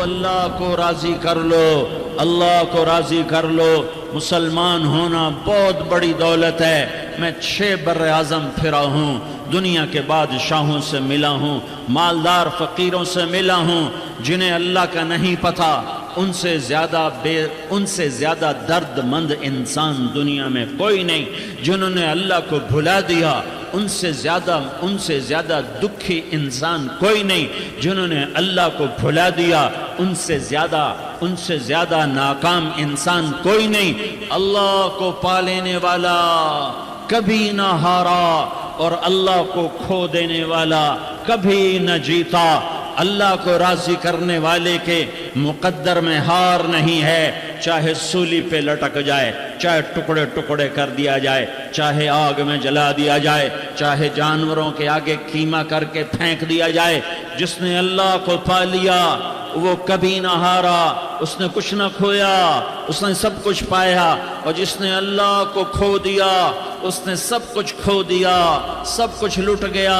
اللہ کو راضی کر لو، اللہ کو راضی کر لو۔ مسلمان ہونا بہت بڑی دولت ہے۔ میں 6 بر اعظم پھرا ہوں، دنیا کے بادشاہوں سے ملا ہوں، مالدار فقیروں سے ملا ہوں، جنہیں اللہ کا نہیں پتہ، ان سے زیادہ درد مند انسان دنیا میں کوئی نہیں۔ جنہوں نے اللہ کو بھلا دیا، ان سے زیادہ دکھی انسان کوئی نہیں۔ جنہوں نے اللہ کو بھلا دیا، ان سے زیادہ ناکام انسان کوئی نہیں۔ اللہ کو پا لینے والا کبھی نہ ہارا، اور اللہ کو کھو دینے والا کبھی نہ جیتا۔ اللہ کو راضی کرنے والے کے مقدر میں ہار نہیں ہے، چاہے سولی پہ لٹک جائے، چاہے ٹکڑے ٹکڑے کر دیا جائے، چاہے آگ میں جلا دیا جائے، چاہے جانوروں کے آگے قیمہ کر کے پھینک دیا جائے۔ جس نے اللہ کو پا لیا وہ کبھی نہ ہارا، اس نے کچھ نہ کھویا، اس نے سب کچھ پایا۔ اور جس نے اللہ کو کھو دیا، اس نے سب کچھ کھو دیا، سب کچھ لٹ گیا۔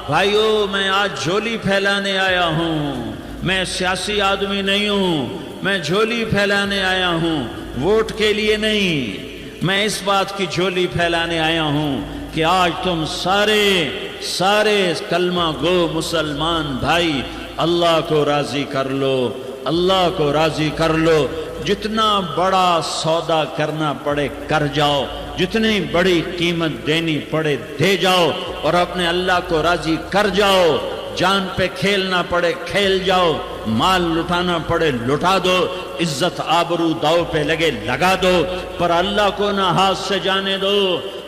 بھائیو، میں آج جھولی پھیلانے آیا ہوں، میں سیاسی آدمی نہیں ہوں، میں جھولی پھیلانے آیا ہوں، ووٹ کے لیے نہیں۔ میں اس بات کی جھولی پھیلانے آیا ہوں کہ آج تم سارے کلمہ گو مسلمان بھائی اللہ کو راضی کر لو، اللہ کو راضی کر لو۔ جتنا بڑا سودا کرنا پڑے کر جاؤ، جتنی بڑی قیمت دینی پڑے دے جاؤ، اور اپنے اللہ کو راضی کر جاؤ۔ جان پہ کھیلنا پڑے کھیل جاؤ، مال لٹانا پڑے لٹا دو، عزت آبرو داؤ پہ لگے لگا دو، پر اللہ کو نہ ہاتھ سے جانے دو۔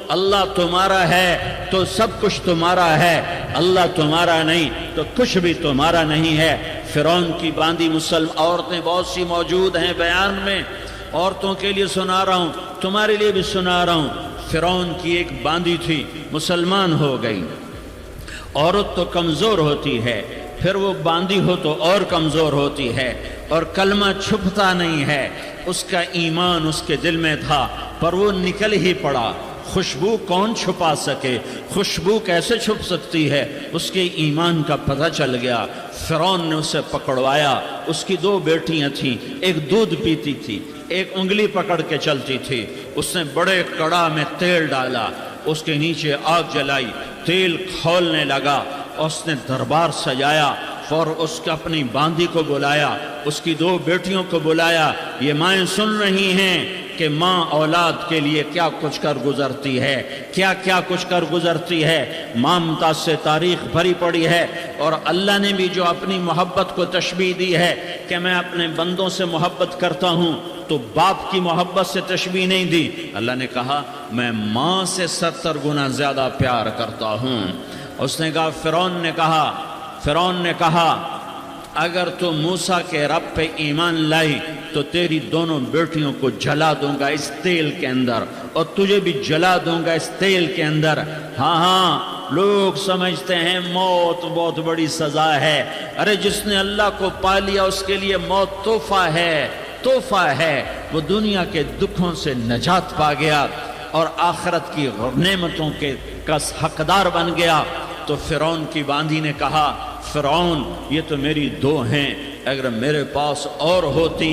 اللہ تمہارا ہے تو سب کچھ تمہارا ہے، اللہ تمہارا نہیں تو کچھ بھی تمہارا نہیں ہے۔ فرعون کی باندھی مسلم عورتیں بہت سی موجود ہیں بیان میں، عورتوں کے لیے سنا رہا ہوں، تمہارے لیے بھی سنا رہا ہوں۔ فرعون کی ایک باندھی تھی، مسلمان ہو گئی۔ عورت تو کمزور ہوتی ہے، پھر وہ باندھی ہو تو اور کمزور ہوتی ہے، اور کلمہ چھپتا نہیں ہے۔ اس کا ایمان اس کے دل میں تھا، پر وہ نکل ہی پڑا۔ خوشبو کون چھپا سکے؟ خوشبو کیسے چھپ سکتی ہے؟ اس کے ایمان کا پتہ چل گیا۔ فرعون نے اسے پکڑوایا۔ اس کی 2 بیٹیاں تھیں، ایک دودھ پیتی تھی، ایک انگلی پکڑ کے چلتی تھی۔ اس نے بڑے کڑا میں تیل ڈالا، اس کے نیچے آگ جلائی، تیل کھولنے لگا، اس نے دربار سجایا، اور اس کا اپنی باندھی کو بلایا، اس کی 2 بیٹیوں کو بلایا۔ یہ مائیں سن رہی ہیں کہ ماں اولاد کے لیے کیا کچھ کر گزرتی ہے، کیا کچھ کر گزرتی ہے۔ ماں ممتاز سے تاریخ بھری پڑی ہے، اور اللہ نے بھی جو اپنی محبت کو تشبیہ دی ہے کہ میں اپنے بندوں سے محبت کرتا ہوں، تو باپ کی محبت سے تشبیہ نہیں دی۔ اللہ نے کہا میں ماں سے 70 گنا زیادہ پیار کرتا ہوں۔ اس نے کہا فرعون نے کہا اگر تو موسیٰ کے رب پہ ایمان لائی تو تیری دونوں بیٹیوں کو جلا دوں گا اس تیل کے اندر، اور تجھے بھی جلا دوں گا اس تیل کے اندر۔ ہاں لوگ سمجھتے ہیں موت بہت بڑی سزا ہے۔ ارے جس نے اللہ کو پا لیا اس کے لیے موت تحفہ ہے۔ وہ دنیا کے دکھوں سے نجات پا گیا اور آخرت کی نعمتوں کا حقدار بن گیا۔ تو فرعون کی باندھی نے کہا فرعون یہ تو میری 2 ہیں، اگر میرے پاس اور ہوتی،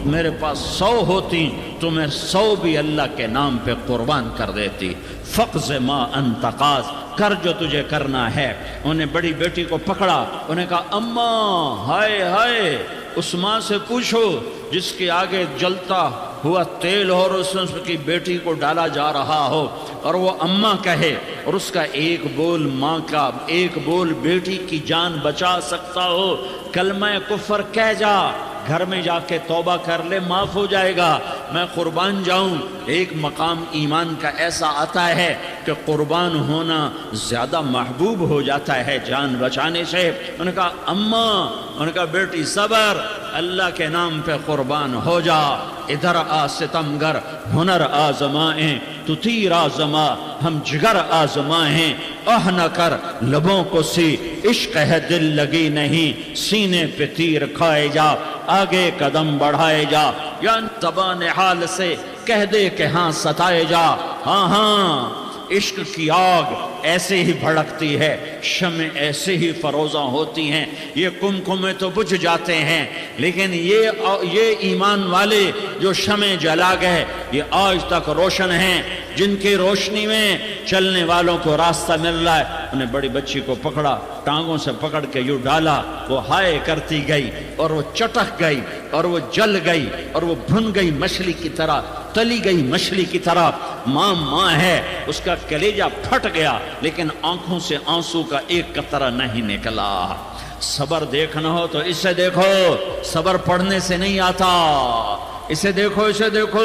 میرے پاس 100 ہوتی تو میں 100 بھی اللہ کے نام پہ قربان کر دیتی۔ فقض ما انت قاض، کر جو تجھے کرنا ہے۔ انہیں بڑی بیٹی کو پکڑا، انہیں کہا اماں ہائے اس ماں سے پوچھو جس کے آگے جلتا ہوا تیل اور اس کی بیٹی کو ڈالا جا رہا ہو، اور وہ اماں کہے، اور اس کا ایک بول ماں کا، ایک بول بیٹی کی جان بچا سکتا ہو۔ کلمہ کفر کہہ جا، گھر میں جا کے توبہ کر لے، معاف ہو جائے گا۔ میں قربان جاؤں۔ ایک مقام ایمان کا ایسا آتا ہے کہ قربان ہونا زیادہ محبوب ہو جاتا ہے جان بچانے سے۔ انہوں نے کہا اماں، انہوں نے کہا بیٹی صبر، اللہ کے نام پہ قربان ہو جا۔ ادھر آ ستمگر، ہنر آزمائیں تو تیر آزما، ہم جگر آزمائیں اہ نہ کر لبوں کو سی، عشق ہے دل لگی نہیں، سینے پہ تیر کھائے جا، آگے قدم بڑھائے جا، یا زبان حال سے کہہ دے کہ ہاں ستائے جا۔ ہاں عشق کی آگ ایسے ہی بھڑکتی ہے، شمع ایسے ہی فروزاں ہوتی ہیں، یہ کمکمے تو بجھ جاتے ہیں، لیکن یہ ایمان والے جو شمع جلا گئے یہ آج تک روشن ہیں، جن کی روشنی میں چلنے والوں کو راستہ مل رہا ہے۔ انہیں بڑی بچی کو پکڑا، ٹانگوں سے پکڑ کے یوں ڈالا، وہ ہائے کرتی گئی اور وہ چٹک گئی اور وہ جل گئی اور وہ بھن گئی مچھلی کی طرح، تلی گئی مچھلی کی طرح۔ ماں ہے، اس کا کلیجہ پھٹ گیا لیکن آنکھوں سے آنسو کا ایک قطرہ نہیں نکلا۔ صبر دیکھنا ہو تو اسے دیکھو، صبر پڑھنے سے نہیں آتا، اسے دیکھو، اسے دیکھو۔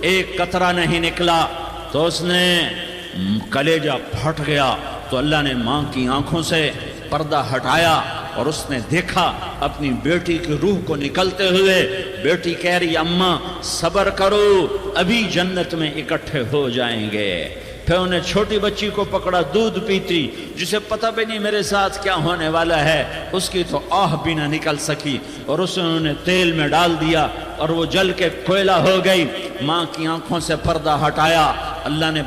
ایک قطرہ نہیں نکلا تو اس نے کلیجہ پھٹ گیا، تو اللہ نے ماں کی آنکھوں سے پردہ ہٹایا اور اس نے دیکھا اپنی بیٹی کی روح کو نکلتے ہوئے۔ بیٹی کہہ رہی اماں صبر کرو، ابھی جنت میں اکٹھے ہو جائیں گے۔ پھر انہیں چھوٹی بچی کو پکڑا، دودھ پیتی، جسے پتہ بھی نہیں میرے ساتھ کیا ہونے والا ہے، اس کی تو آہ بھی نہ نکل سکی، اور اسے انہوں نے تیل میں ڈال دیا اور وہ جل کے کوئلہ ہو گئی۔ ماں کی آنکھوں سے پردہ ہٹایا، اللہ نے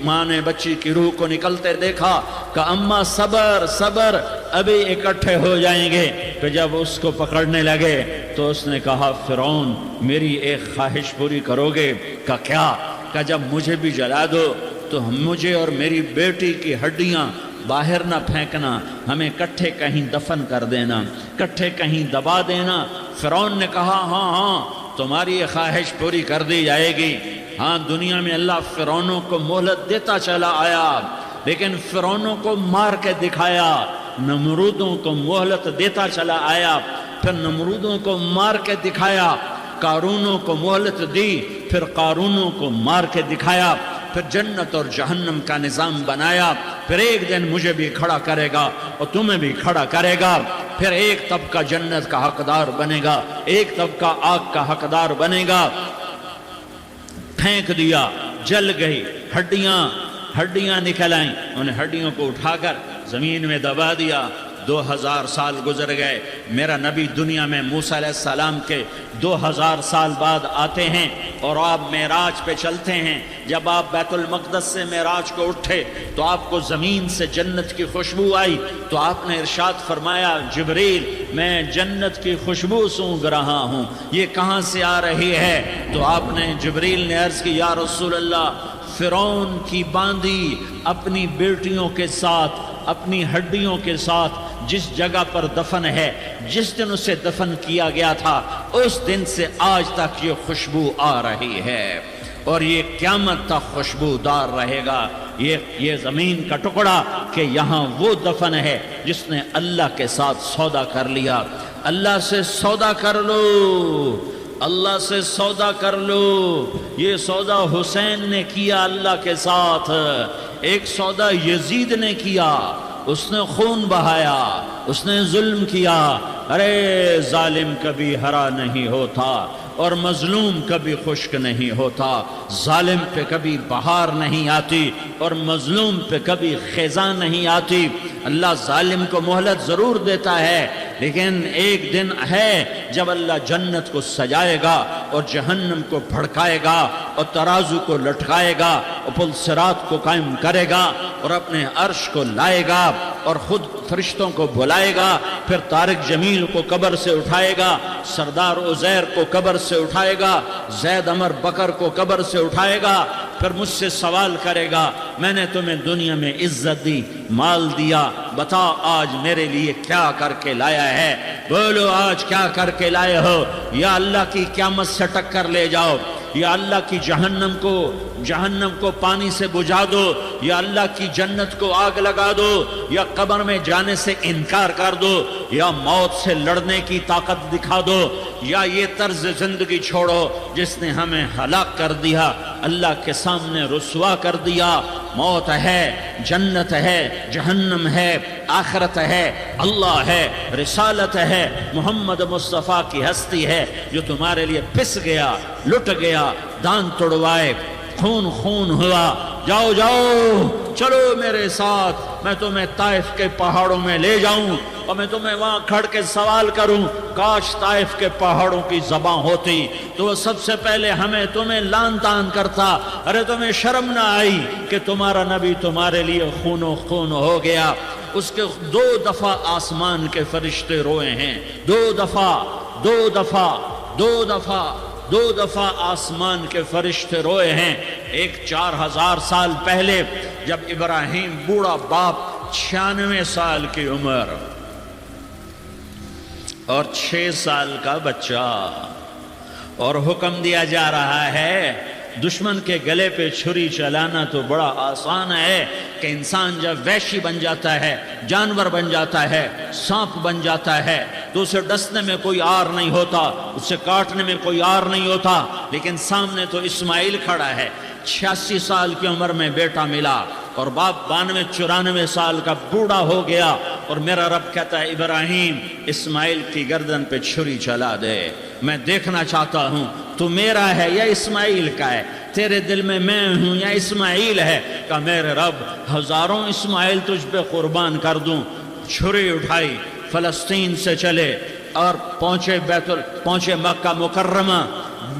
ماں نے بچی کی روح کو نکلتے دیکھا کہ اماں صبر صبر، ابھی اکٹھے ہو جائیں گے۔ پھر جب اس کو پکڑنے لگے تو اس نے کہا فرعون میری ایک خواہش پوری کرو گے؟ کیا؟ کہ جب مجھے بھی جلا دو تو مجھے اور میری بیٹی کی ہڈیاں باہر نہ پھینکنا، ہمیں کٹھے کہیں دفن کر دینا، کٹھے کہیں دبا دینا۔ فرعون نے کہا ہاں تمہاری یہ خواہش پوری کر دی جائے گی۔ ہاں دنیا میں اللہ فرعونوں کو مہلت دیتا چلا آیا، لیکن فرعونوں کو مار کے دکھایا، نمرودوں کو مہلت دیتا چلا آیا، پھر نمرودوں کو مار کے دکھایا، قارونوں کو مہلت دی، پھر قارونوں کو مار کے دکھایا، پھر جنت اور جہنم کا نظام بنایا۔ پھر ایک دن مجھے بھی کھڑا کرے گا اور تمہیں بھی کھڑا کرے گا، پھر ایک طبقہ جنت کا حقدار بنے گا، ایک طبقہ آگ کا حقدار بنے گا۔ پھینک دیا، جل گئی، ہڈیاں نکل آئیں، انہیں ہڈیوں کو اٹھا کر زمین میں دبا دیا۔ 2000 سال گزر گئے، میرا نبی دنیا میں موسیٰ علیہ السلام کے 2000 سال بعد آتے ہیں اور آپ معراج پہ چلتے ہیں۔ جب آپ بیت المقدس سے معراج کو اٹھے تو آپ کو زمین سے جنت کی خوشبو آئی، تو آپ نے ارشاد فرمایا جبریل میں جنت کی خوشبو سونگھ رہا ہوں، یہ کہاں سے آ رہی ہے؟ تو آپ نے جبریل نے عرض کی یا رسول اللہ فرعون کی باندی اپنی بیٹیوں کے ساتھ، اپنی ہڈیوں کے ساتھ جس جگہ پر دفن ہے، جس دن اسے دفن کیا گیا تھا اس دن سے آج تک یہ خوشبو آ رہی ہے، اور یہ قیامت تک خوشبودار رہے گا۔ یہ زمین کا ٹکڑا کہ یہاں وہ دفن ہے جس نے اللہ کے ساتھ سودا کر لیا۔ اللہ سے سودا کر لو، اللہ سے سودا کر لو۔ یہ سودا حسین نے کیا اللہ کے ساتھ، ایک سودا یزید نے کیا، اس نے خون بہایا، اس نے ظلم کیا۔ ارے ظالم کبھی ہرا نہیں ہوتا اور مظلوم کبھی خشک نہیں ہوتا، ظالم پہ کبھی بہار نہیں آتی اور مظلوم پہ کبھی خزاں نہیں آتی۔ اللہ ظالم کو مہلت ضرور دیتا ہے، لیکن ایک دن ہے جب اللہ جنت کو سجائے گا اور جہنم کو بھڑکائے گا اور ترازو کو لٹکائے گا اور پل صراط کو قائم کرے گا اور اپنے عرش کو لائے گا اور خود فرشتوں کو بلائے گا، پھر طارق جمیل کو قبر سے اٹھائے گا، سردار عزیر کو قبر سے اٹھائے گا، زید عمر بکر کو قبر سے اٹھائے گا، پھر مجھ سے سوال کرے گا میں نے تمہیں دنیا میں عزت دی، مال دیا، بتا آج میرے لیے کیا کر کے لایا ہے؟ بولو آج کیا کر کے لائے ہو؟ یا اللہ کی قیامت سے ٹکر لے جاؤ، یا اللہ کی جہنم کو پانی سے بجھا دو، یا اللہ کی جنت کو آگ لگا دو، یا قبر میں جانے سے انکار کر دو، یا موت سے لڑنے کی طاقت دکھا دو، یا یہ طرز زندگی چھوڑو جس نے ہمیں ہلاک کر دیا، اللہ کے سامنے رسوا کر دیا۔ موت ہے، جنت ہے، جہنم ہے، آخرت ہے، اللہ ہے، رسالت ہے، محمد مصطفیٰ کی ہستی ہے جو تمہارے لیے پس گیا، لٹ گیا، دان توڑوائے، خون ہوا۔ جاؤ چلو میرے ساتھ، میں تمہیں طائف کے پہاڑوں میں لے جاؤں اور میں تمہیں وہاں کھڑ کے سوال کروں، کاش طائف کے پہاڑوں کی زبان ہوتی تو وہ سب سے پہلے ہمیں تمہیں لان تان کرتا، ارے تمہیں شرم نہ آئی کہ تمہارا نبی تمہارے لیے خون و خون ہو گیا۔ اس کے 2 دفعہ آسمان کے فرشتے روئے ہیں، 2 دفعہ آسمان کے فرشتے روئے ہیں۔ ایک 4000 سال پہلے جب ابراہیم بوڑھا باپ 96 سال کی عمر اور 6 سال کا بچہ، اور حکم دیا جا رہا ہے دشمن کے گلے پہ چھری چلانا تو بڑا آسان ہے کہ انسان جب وحشی بن جاتا ہے، جانور بن جاتا ہے، سانپ بن جاتا ہے تو اسے ڈسنے میں کوئی آر نہیں ہوتا، اسے کاٹنے میں کوئی آر نہیں ہوتا، لیکن سامنے تو اسماعیل کھڑا ہے، 86 سال کی عمر میں بیٹا ملا اور باپ 92-94 سال کا بوڑھا ہو گیا، اور میرا رب کہتا ہے ابراہیم اسماعیل کی گردن پہ چھری چلا دے، میں دیکھنا چاہتا ہوں تو میرا ہے یا اسماعیل کا ہے، تیرے دل میں ہوں یا اسماعیل ہے؟ کہ میرے رب ہزاروں اسماعیل تجھ پہ قربان کر دوں۔ چھری اٹھائی، فلسطین سے چلے اور پہنچے مکہ مکرمہ،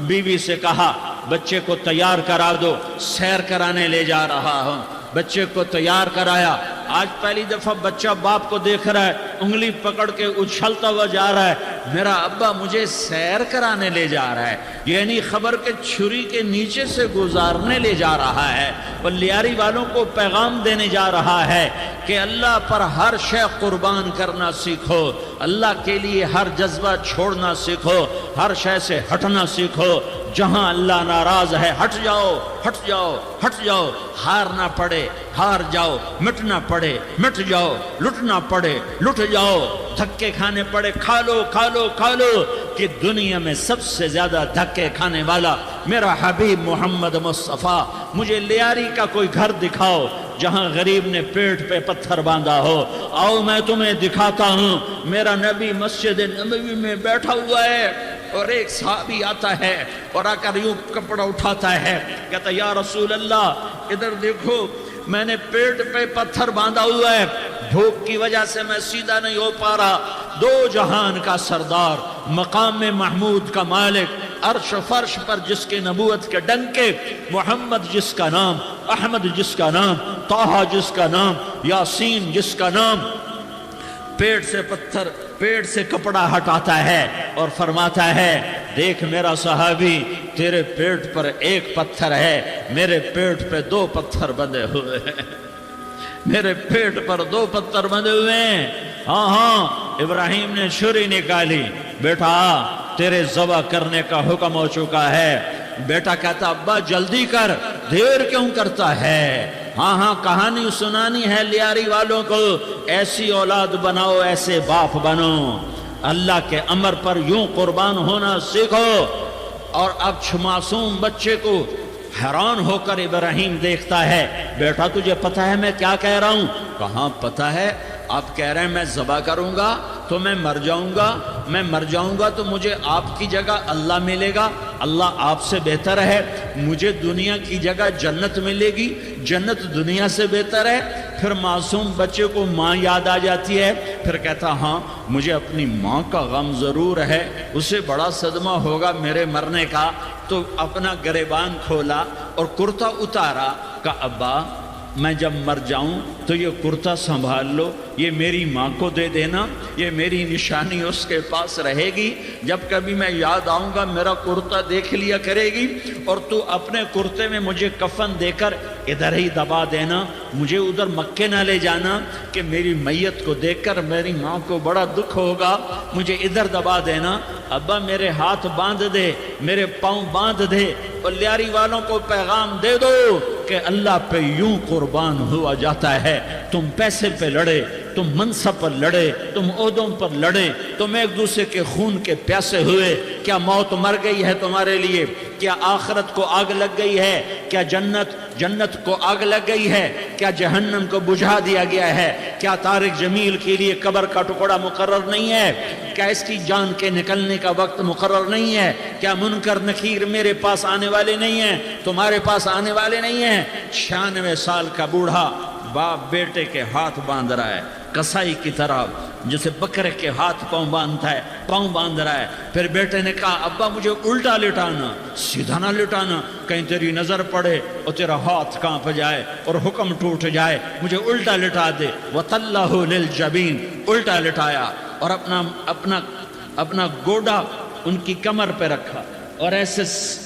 بیوی سے کہا بچے کو تیار کرا دو، سیر کرانے لے جا رہا ہوں، بچے کو تیار کرایا۔ آج پہلی دفعہ بچہ باپ کو دیکھ رہا ہے، انگلی پکڑ کے اچھلتا ہوا جا رہا ہے، میرا ابا مجھے سیر کرانے لے جا رہا ہے، یعنی خبر کے چھری کے نیچے سے گزارنے لے جا رہا ہے، اور لیاری والوں کو پیغام دینے جا رہا ہے کہ اللہ پر ہر شے قربان کرنا سیکھو، اللہ کے لیے ہر جذبہ چھوڑنا سیکھو، ہر شے سے ہٹنا سیکھو، جہاں اللہ ناراض ہے ہٹ جاؤ، ہٹ جاؤ، ہٹ جاؤ، ہار نہ پڑے ہار جاؤ، مٹنا پڑے مٹ جاؤ، لٹنا پڑے لٹ جاؤ، دھکے کھانے پڑے کھا لو کھا لو کھا لو، کہ دنیا میں سب سے زیادہ دھکے کھانے والا میرا حبیب محمد مصطفیٰ۔ مجھے لیاری کا کوئی گھر دکھاؤ جہاں غریب نے پیٹ پہ پتھر باندھا ہو، آؤ میں تمہیں دکھاتا ہوں۔ میرا نبی مسجد نبوی میں بیٹھا ہوا ہے اور ایک صحابی آتا ہے اور آ کر یوں کپڑا اٹھاتا ہے، کہتا یا رسول اللہ ادھر دیکھو، میں نے پیٹ پہ پتھر باندھا ہوا ہے، بھوک کی وجہ سے میں سیدھا نہیں ہو پا رہا۔ 2 جہان کا سردار، مقام محمود کا مالک، عرش فرش پر جس کے نبوت کے ڈنکے، محمد جس کا نام، احمد جس کا نام، طٰہٰ جس کا نام، یاسین جس کا نام، پیٹ سے کپڑا ہٹاتا ہے اور فرماتا ہے دیکھ میرا صحابی، تیرے پیٹ پر 1 پتھر ہے، میرے پیٹ پہ 2 پتھر بندھے ہوئے ہیں، میرے پیٹ پر 2 پتھر بندھے ہوئے ہیں۔ ہاں ابراہیم نے چھری نکالی، بیٹا تیرے ذبح کرنے کا حکم ہو چکا ہے۔ بیٹا کہتا ابا جلدی کر، دیر کیوں کرتا ہے؟ ہاں کہانی سنانی ہے لیاری والوں کو، ایسی اولاد بناؤ، ایسے باپ بنو، اللہ کے امر پر یوں قربان ہونا سیکھو۔ اور اب معصوم بچے کو حیران ہو کر ابراہیم دیکھتا ہے، بیٹا تجھے پتہ ہے میں کیا کہہ رہا ہوں؟ کہاں پتہ ہے، آپ کہہ رہے ہیں میں ذبح کروں گا تو میں مر جاؤں گا، میں مر جاؤں گا تو مجھے آپ کی جگہ اللہ ملے گا، اللہ آپ سے بہتر ہے، مجھے دنیا کی جگہ جنت ملے گی، جنت دنیا سے بہتر ہے۔ پھر معصوم بچے کو ماں یاد آ جاتی ہے، پھر کہتا ہاں مجھے اپنی ماں کا غم ضرور ہے، اسے بڑا صدمہ ہوگا میرے مرنے کا۔ تو اپنا گریبان کھولا اور کرتا اتارا، کہ ابا میں جب مر جاؤں تو یہ کرتا سنبھال لو، یہ میری ماں کو دے دینا، یہ میری نشانی اس کے پاس رہے گی، جب کبھی میں یاد آؤں گا میرا کرتا دیکھ لیا کرے گی، اور تو اپنے کرتے میں مجھے کفن دے کر ادھر ہی دبا دینا، مجھے ادھر مکے نہ لے جانا کہ میری میت کو دیکھ کر میری ماں کو بڑا دکھ ہوگا، مجھے ادھر دبا دینا۔ ابا میرے ہاتھ باندھ دے، میرے پاؤں باندھ دے، اور لیاری والوں کو پیغام دے دو کہ اللہ پہ یوں قربان ہوا جاتا ہے۔ تم پیسے پہ لڑے، تم منصب پر لڑے، تم عہدوں پر لڑے، تم ایک دوسرے کے خون کے پیاسے ہوئے، کیا موت مر گئی ہے تمہارے لیے؟ کیا آخرت کو آگ لگ گئی ہے؟ کیا جنت کو آگ لگ گئی ہے؟ کیا جہنم کو بجھا دیا گیا ہے؟ کیا طارق جمیل کے لیے قبر کا ٹکڑا مقرر نہیں ہے؟ کیا اس کی جان کے نکلنے کا وقت مقرر نہیں ہے؟ کیا منکر نکیر میرے پاس آنے والے نہیں ہیں، تمہارے پاس آنے والے نہیں ہیں؟ 96 سال کا بوڑھا باپ بیٹے کے ہاتھ باندھ رہا ہے کسائی کی طرح، جسے بکرے کے ہاتھ پاؤں باندھتا ہے، پاؤں باندھ رہا ہے۔ پھر بیٹے نے کہا ابا مجھے الٹا لٹانا، سیدھا نہ لٹانا، کہیں تیری نظر پڑے اور تیرا ہاتھ کانپ جائے اور حکم ٹوٹ جائے، مجھے الٹا لٹا دے۔ وَتَلَّهُ لِلْجَبِينِ، الٹا لٹایا اور اپنا گوڈا ان کی کمر پہ رکھا اور ایسے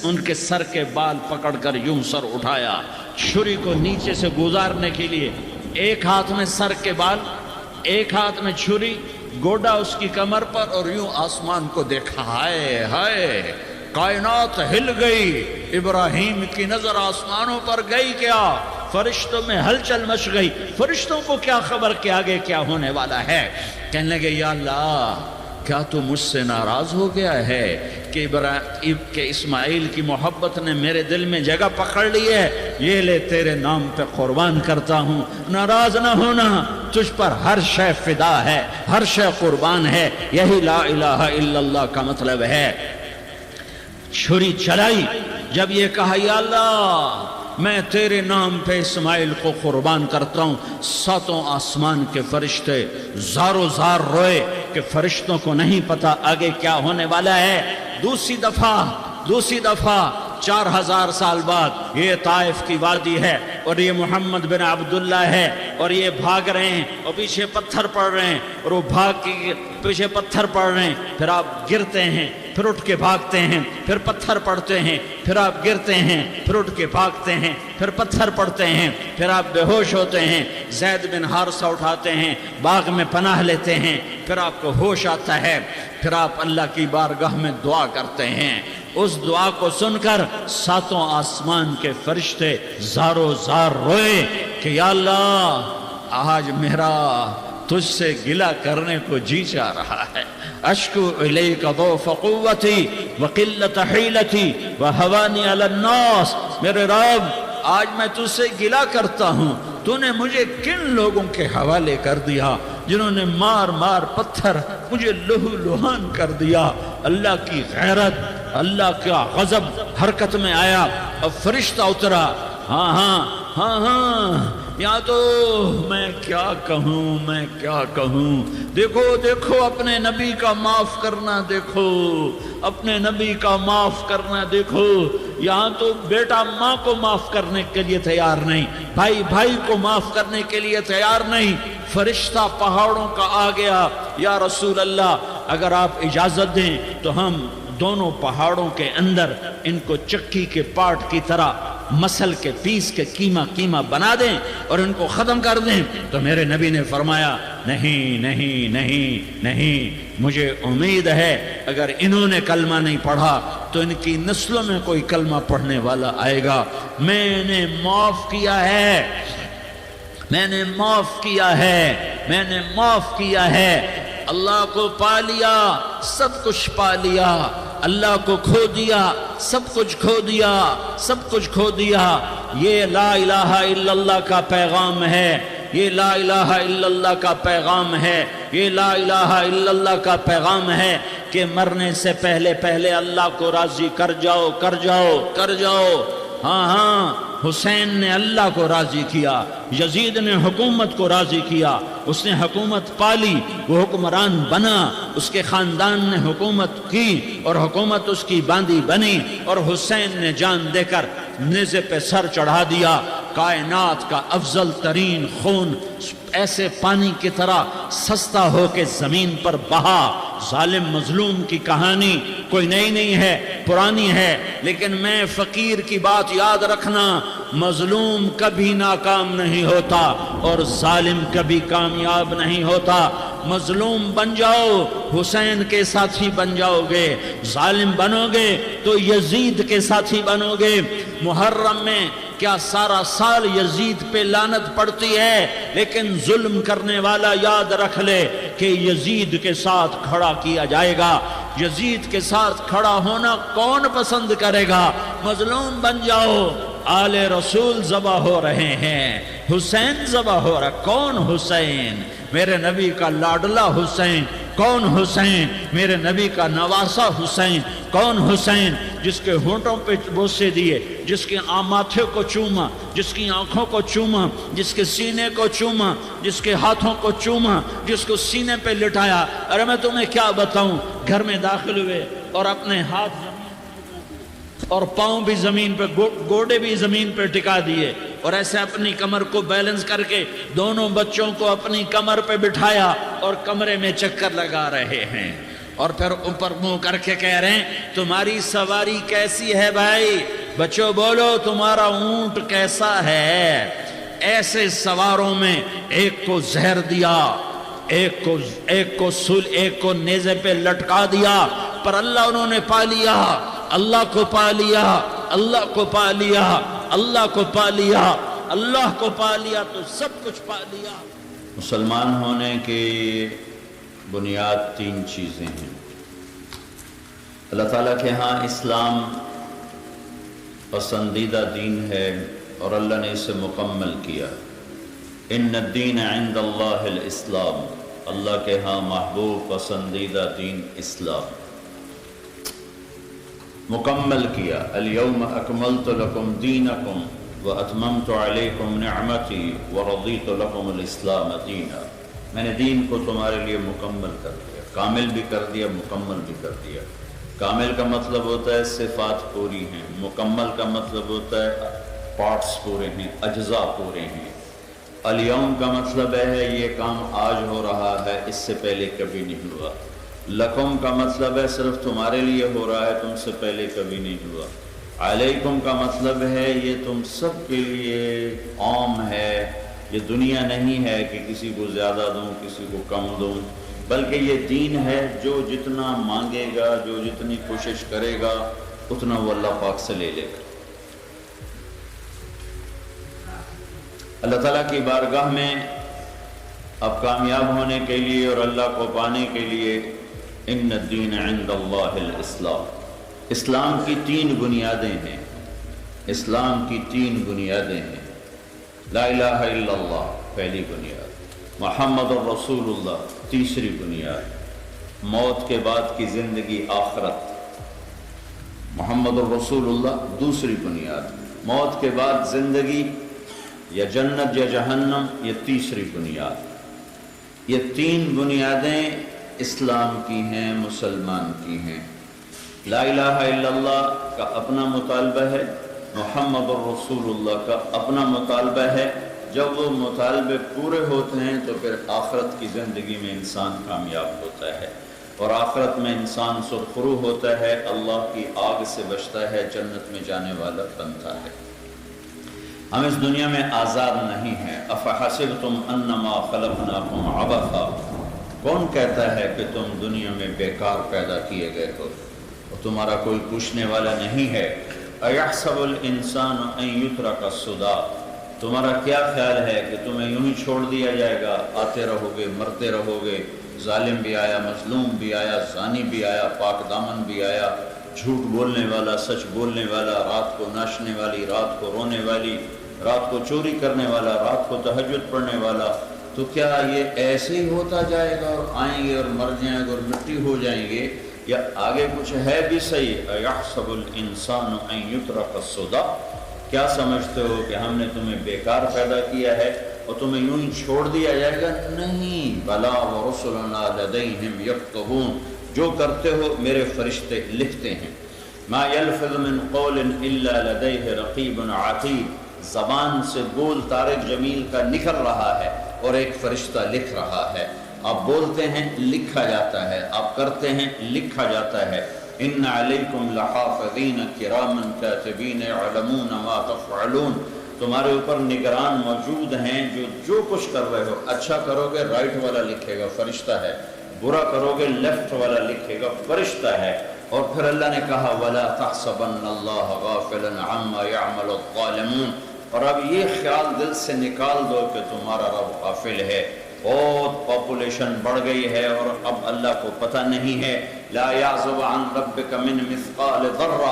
ان کے سر کے بال پکڑ کر یوں سر اٹھایا، چھری کو نیچے سے گزارنے کے لیے، ایک ہاتھ میں سر کے بال، ایک ہاتھ میں چھری، گوڈا اس کی کمر پر، اور یوں آسمان کو دیکھا۔ ہائے ہائے، کائنات ہل گئی، ابراہیم کی نظر آسمانوں پر گئی کیا؟ فرشتوں میں ہلچل مچ گئی۔ فرشتوں کو کیا خبر کہ آگے کیا ہونے والا ہے؟ کہنے لگے یا اللہ، کیا تو مجھ سے ناراض ہو گیا ہے کہ اسماعیل کی محبت نے میرے دل میں جگہ پکڑ لی ہے؟ یہ لے تیرے نام پہ قربان کرتا ہوں، ناراض نہ ہونا، تجھ پر ہر شے فدا ہے، ہر شے قربان ہے۔ یہی لا الہ الا اللہ کا مطلب ہے۔ چھری چلائی، جب یہ کہا یا اللہ میں تیرے نام پہ اسماعیل کو قربان کرتا ہوں، ساتوں آسمان کے فرشتے زارو زار روئے کہ فرشتوں کو نہیں پتا آگے کیا ہونے والا ہے۔ دوسری دفعہ 4000 سال بعد یہ طائف کی وادی ہے اور یہ محمد بن عبداللہ ہے اور یہ بھاگ رہے ہیں اور پیچھے پتھر پڑ رہے ہیں، اور وہ بھاگ کے پیچھے پتھر پڑ رہے ہیں، پھر آپ گرتے ہیں، پھر اٹھ کے بھاگتے ہیں، پھر پتھر پڑتے ہیں، پھر آپ گرتے ہیں، پھر اٹھ کے بھاگتے ہیں، پھر پتھر پڑتے ہیں، پھر آپ بے ہوش ہوتے ہیں، زید بن حارثہ اٹھاتے ہیں، باغ میں پناہ لیتے ہیں، پھر آپ کو ہوش آتا ہے، پھر آپ اللہ کی بارگاہ میں دعا کرتے ہیں۔ اس دعا کو سن کر ساتوں آسمان کے فرشتے زارو زار روئے کہ یا اللہ آج میرا تجھ سے گلہ کرنے کو جی چاہ رہا ہے۔ اشکو الیک ضعف قوتی وقلت حیلتی وہوانی علی الناس، میرے رب آج میں تجھ سے گلہ کرتا ہوں، تو نے مجھے کن لوگوں کے حوالے کر دیا جنہوں نے مار مار پتھر مجھے لہو لہان کر دیا۔ اللہ کی غیرت، اللہ کا غضب حرکت میں آیا، اب فرشتہ اترا۔ ہاں یا تو میں کیا کہوں، دیکھو اپنے نبی کا معاف کرنا، دیکھو اپنے نبی کا معاف کرنا، دیکھو یہاں تو بیٹا ماں کو معاف کرنے کے لیے تیار نہیں، بھائی کو معاف کرنے کے لیے تیار نہیں۔ فرشتہ پہاڑوں کا آ گیا، یا رسول اللہ اگر آپ اجازت دیں تو ہم دونوں پہاڑوں کے اندر ان کو چکی کے پاٹ کی طرح مسل کے پیس کے کیما بنا دیں اور ان کو ختم کر دیں۔ تو میرے نبی نے فرمایا نہیں، مجھے امید ہے اگر انہوں نے کلمہ نہیں پڑھا تو ان کی نسلوں میں کوئی کلمہ پڑھنے والا آئے گا۔ میں نے معاف کیا ہے، اللہ کو پا لیا، سب کچھ پا لیا، اللہ کو کھو دیا، سب کچھ کھو دیا۔ یہ لا الہ الا اللہ کا پیغام ہے، یہ لا الہ الا اللہ کا پیغام ہے، یہ لا الہ الا اللہ کا پیغام ہے کہ مرنے سے پہلے اللہ کو راضی کر جاؤ۔ ہاں حسین نے اللہ کو راضی کیا، یزید نے حکومت کو راضی کیا، اس نے حکومت پالی، وہ حکمران بنا، اس کے خاندان نے حکومت کی اور حکومت اس کی باندھی بنی، اور حسین نے جان دے کر نیزے پہ سر چڑھا دیا۔ کائنات کا افضل ترین خون ایسے پانی کی طرح سستا ہو کے زمین پر بہا۔ ظالم مظلوم کی کہانی کوئی نئی نہیں ہے، پرانی ہے، لیکن میں فقیر کی بات یاد رکھنا، مظلوم کبھی ناکام نہیں ہوتا اور ظالم کبھی کامیاب نہیں ہوتا۔ مظلوم بن جاؤ حسین کے ساتھی بن جاؤ گے، ظالم بنو گے تو یزید کے ساتھی بنو گے۔ محرم میں کیا سارا سال یزید پہ لعنت پڑتی ہے، لیکن ظلم کرنے والا یاد رکھ لے کہ یزید کے ساتھ کھڑا کیا جائے گا۔ یزید کے ساتھ کھڑا ہونا کون پسند کرے گا؟ مظلوم بن جاؤ۔ آل رسول ذبح ہو رہے ہیں، حسین ذبح ہو رہا، کون حسین؟ میرے نبی کا لاڈلا حسین، کون حسین؟ میرے نبی کا نواسا حسین۔ کون حسین؟ جس کے ہونٹوں پہ بوسے دیے، جس کے ماتھے کو چوما، جس کی آنکھوں کو چوما، جس کے سینے کو چوما، جس کے ہاتھوں کو چوما، جس کو سینے پہ لٹایا۔ ارے میں تمہیں کیا بتاؤں، گھر میں داخل ہوئے اور اپنے ہاتھ اور پاؤں بھی زمین پہ، گوڑے بھی زمین پہ ٹکا دیے، اور ایسے اپنی کمر کو بیلنس کر کے دونوں بچوں کو اپنی کمر پہ بٹھایا اور کمرے میں چکر لگا رہے ہیں، اور پھر اوپر منہ کر کے کہہ رہے ہیں تمہاری سواری کیسی ہے بھائی؟ بچوں بولو تمہارا اونٹ کیسا ہے؟ ایسے سواروں میں ایک کو زہر دیا، ایک کو نیزے پہ لٹکا دیا، پر اللہ انہوں نے پا لیا، اللہ کو پا لیا، اللہ کو پا لیا، اللہ کو پا لیا، اللہ کو پا لیا تو سب کچھ پا لیا۔ مسلمان ہونے کی بنیاد 3 چیزیں ہیں۔ اللہ تعالیٰ کے ہاں اسلام پسندیدہ دین ہے اور اللہ نے اسے مکمل کیا۔ ان الدین عند اللہ الاسلام، اللہ کے ہاں محبوب پسندیدہ دین اسلام مکمل کیا۔ الیوم اکملت لکم دینکم واتممت علیکم نعمتی ورضیت لکم الاسلام دینا۔ میں نے دین کو تمہارے لیے مکمل کر دیا، کامل بھی کر دیا، مکمل بھی کر دیا۔ کامل کا مطلب ہوتا ہے صفات پوری ہیں، مکمل کا مطلب ہوتا ہے پارٹس پورے ہیں، اجزاء پورے ہیں۔ الیوم کا مطلب ہے یہ کام آج ہو رہا ہے، اس سے پہلے کبھی نہیں ہوا۔ لکم کا مطلب ہے صرف تمہارے لیے ہو رہا ہے، تم سے پہلے کبھی نہیں ہوا۔ علیکم کا مطلب ہے یہ تم سب کے لیے عام ہے، یہ دنیا نہیں ہے کہ کسی کو زیادہ دوں کسی کو کم دوں، بلکہ یہ دین ہے جو جتنا مانگے گا، جو جتنی کوشش کرے گا، اتنا وہ اللہ پاک سے لے لے گا۔ اللہ تعالیٰ کی بارگاہ میں اب کامیاب ہونے کے لیے اور اللہ کو پانے کے لیے ان الدین عند اللہ الاسلام، اسلام کی 3 بنیادیں ہیں۔ اسلام کی 3 بنیادیں ہیں۔ لا الہ الا اللہ پہلی بنیاد، محمد الرسول اللہ تیسری بنیاد، موت کے بعد کی زندگی آخرت، محمد الرسول اللہ دوسری بنیاد، موت کے بعد زندگی یا جنت یا جہنم یہ تیسری بنیاد۔ یہ 3 بنیادیں اسلام کی ہیں، مسلمان کی ہیں۔ لا الہ الا اللہ کا اپنا مطالبہ ہے، محمد الرسول اللہ کا اپنا مطالبہ ہے۔ جب وہ مطالبے پورے ہوتے ہیں تو پھر آخرت کی زندگی میں انسان کامیاب ہوتا ہے، اور آخرت میں انسان سرخرو ہوتا ہے، اللہ کی آگ سے بچتا ہے، جنت میں جانے والا بنتا ہے۔ ہم اس دنیا میں آزاد نہیں ہیں۔ افحسبتم انما خلقناکم عبثا، کون کہتا ہے کہ تم دنیا میں بیکار پیدا کیے گئے ہو اور تمہارا کوئی پوچھنے والا نہیں ہے؟ ایحسب الانسان ان یترک سدی، تمہارا کیا خیال ہے کہ تمہیں یوں ہی چھوڑ دیا جائے گا؟ آتے رہو گے، مرتے رہو گے، ظالم بھی آیا، مظلوم بھی آیا، زانی بھی آیا، پاک دامن بھی آیا، جھوٹ بولنے والا، سچ بولنے والا، رات کو ناچنے والی، رات کو رونے والی، رات کو چوری کرنے والا، رات کو تہجد پڑھنے والا۔ تو کیا یہ ایسے ہی ہوتا جائے گا اور آئیں گے اور مر جائیں گے اور مٹی ہو جائیں گے، یا آگے کچھ ہے بھی صحیح؟ ایحسب الانسان ان یترک سدی، کیا سمجھتے ہو کہ ہم نے تمہیں بیکار پیدا کیا ہے اور تمہیں یوں ہی چھوڑ دیا جائے گا؟ نہیں، بلا ورسلنا لدیہم یکتبون، جو کرتے ہو میرے فرشتے لکھتے ہیں۔ ما یلفظ من قول الا لدیہ رقیب عتید، زبان سے بول طارق جمیل کا نکل رہا ہے اور ایک فرشتہ لکھ رہا ہے۔ آپ بولتے ہیں لکھا جاتا ہے، آپ کرتے ہیں لکھا جاتا ہے۔ ان علیکم لحافظین کراما کاتبین یعلمون ما تفعلون، تمہارے اوپر نگران موجود ہیں جو کچھ کر رہے ہو، اچھا کرو گے رائٹ والا لکھے گا، فرشتہ ہے، برا کرو گے لیفٹ والا لکھے گا، فرشتہ ہے۔ اور پھر اللہ نے کہا وَلَا تَحْسَبَنَّ اللَّهَ غَافِلًا عَمَّا يَعْمَلُ الظَّالِمُونَ، اور اب یہ خیال دل سے نکال دو کہ تمہارا رب غافل ہے۔ بہت پاپولیشن بڑھ گئی ہے اور اب اللہ کو پتہ نہیں ہے۔ لا يعزب عن ربك من مثقال ذرہ،